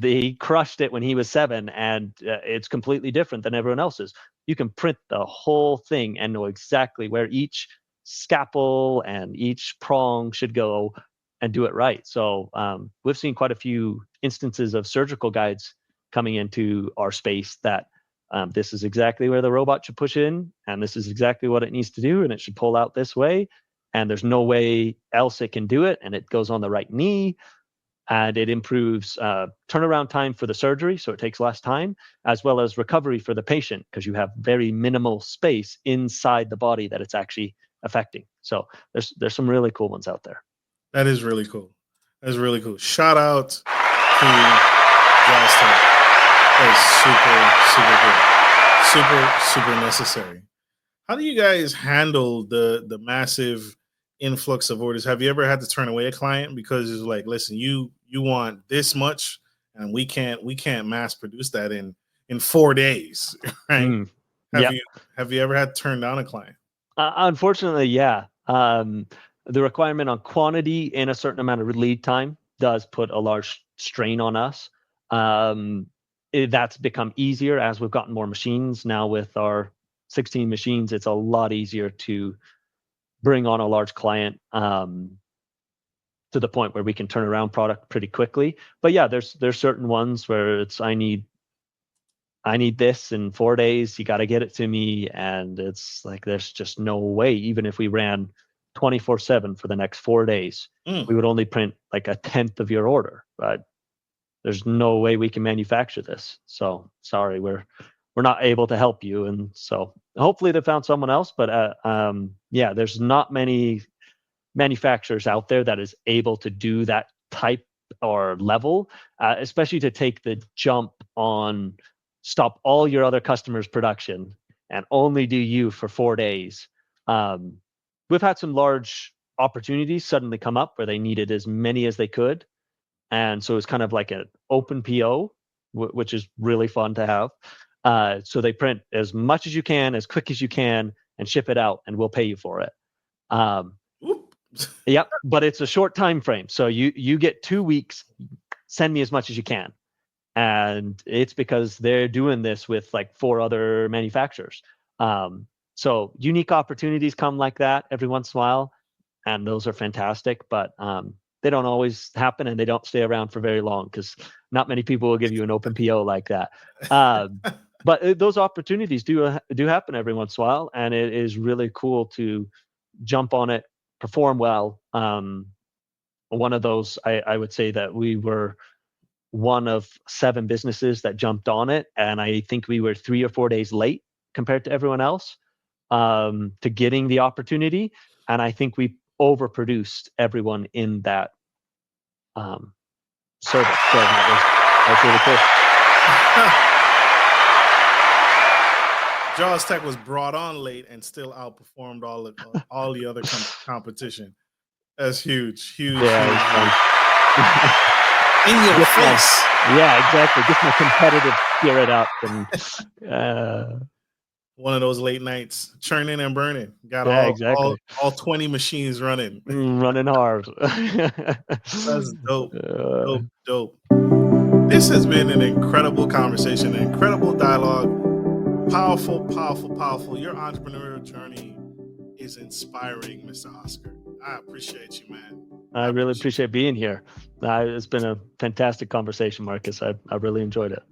he crushed it when he was 7 and it's completely different than everyone else's. You can print the whole thing and know exactly where each scalpel and each prong should go and do it right. So we've seen quite a few instances of surgical guides coming into our space that this is exactly where the robot should push in, and this is exactly what it needs to do, and it should pull out this way, and there's no way else it can do it, and it goes on the right knee, and it improves turnaround time for the surgery, so it takes less time, as well as recovery for the patient, because you have very minimal space inside the body that it's actually affecting. So there's some really cool ones out there. That is really cool. That's really cool. Shout out to Josh Tech. That is super good. Super necessary. How do you guys handle the massive influx of orders? Have you ever had to turn away a client because it's like, listen, you want this much, and we can't mass produce that in 4 days, right? Have you ever had to turn down a client? Unfortunately, yeah. The requirement on quantity in a certain amount of lead time does put a large strain on us. That's become easier as we've gotten more machines. Now with our 16 machines, it's a lot easier to bring on a large client to the point where we can turn around product pretty quickly. But yeah, there's certain ones where it's I need this in 4 days, you got to get it to me, and it's like there's just no way. Even if we ran 24/7 for the next 4 days, we would only print like a tenth of your order. But there's no way we can manufacture this. So sorry, we're not able to help you. And so hopefully they found someone else. But yeah, there's not many manufacturers out there that is able to do that type or level, especially to take the jump on stop all your other customers' production and only do you for 4 days. We've had some large opportunities suddenly come up where they needed as many as they could. And so it's kind of like an open PO, which is really fun to have. So they print as much as you can, as quick as you can, and ship it out, and we'll pay you for it. Yep, but it's a short time frame. So you get 2 weeks, send me as much as you can. And it's because they're doing this with like 4 other manufacturers. So unique opportunities come like that every once in a while, and those are fantastic, but they don't always happen, and they don't stay around for very long because not many people will give you an open PO like that. But those opportunities do happen every once in a while, and it is really cool to jump on it, perform well. One of those, I would say that we were one of 7 businesses that jumped on it, and I think we were 3 or 4 days late compared to everyone else to getting the opportunity, and I think we overproduced everyone in that service. So that was really cool. Jaws Tech was brought on late and still outperformed all the other competition. That's huge. Yeah, in your face. Yeah, exactly. Get my competitive spirit up, and one of those late nights, churning and burning. Got all 20 machines running hard. That's dope. Dope. This has been an incredible conversation, an incredible dialogue. Powerful. Your entrepreneurial journey is inspiring, Mr. Oscar. I appreciate you, man. I really appreciate being here. It's been a fantastic conversation, Marcus. I really enjoyed it.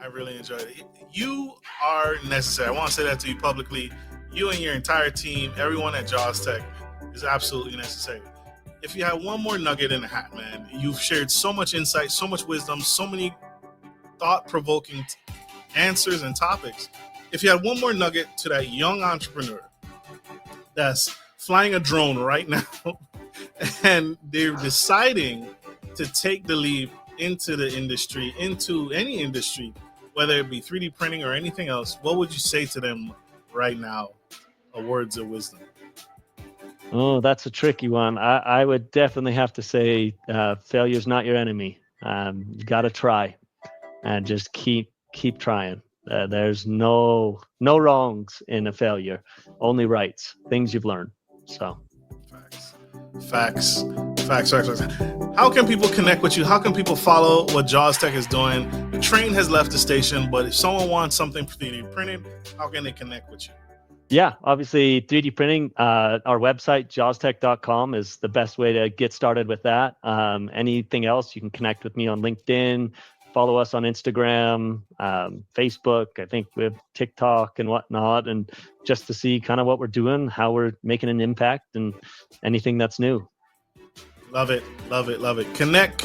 I really enjoyed it. You are necessary. I want to say that to you publicly. You and your entire team, everyone at Jaws Tech, is absolutely necessary. if you had one more nugget in the hat, man, you've shared so much insight, so much wisdom, so many thought-provoking answers and topics. If you had one more nugget to that young entrepreneur that's flying a drone right now and they're deciding to take the leap into the industry, into any industry, whether it be 3D printing or anything else, what would you say to them right now? Words of wisdom. Oh, that's a tricky one. I would definitely have to say failure's not your enemy. You got to try and just keep trying. There's no wrongs in a failure, only rights, things you've learned. So facts. How can people connect with you? How can people follow what Jaws Tech is doing? The train has left the station, but if someone wants something 3D printed, how can they connect with you? Yeah, obviously 3D printing, our website, jawstech.com, is the best way to get started with that. Anything else, you can connect with me on LinkedIn, follow us on Instagram, Facebook. I think we have TikTok and whatnot, and just to see kind of what we're doing, how we're making an impact, and anything that's new. Love it. Connect.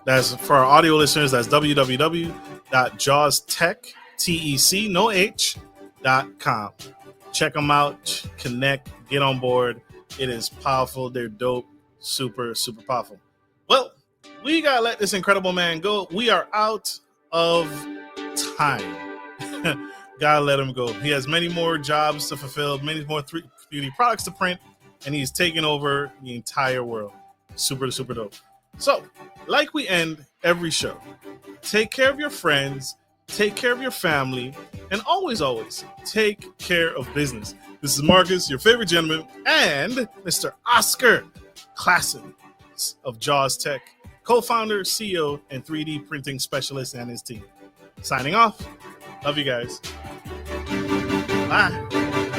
That's for our audio listeners. That's www.jawstech.com. Check them out. Connect. Get on board. It is powerful. They're dope. Super powerful. Well, we gotta let this incredible man go. We are out of time. Gotta let him go. He has many more jobs to fulfill, many more 3D products to print, and he's taking over the entire world. Super dope. So, like we end every show, take care of your friends, take care of your family, and always take care of business. This is Marcus, your favorite gentleman, and Mr. Oscar Klassen of Jaws Tech, co-founder, CEO, and 3D printing specialist, and his team. Signing off. Love you guys. Bye.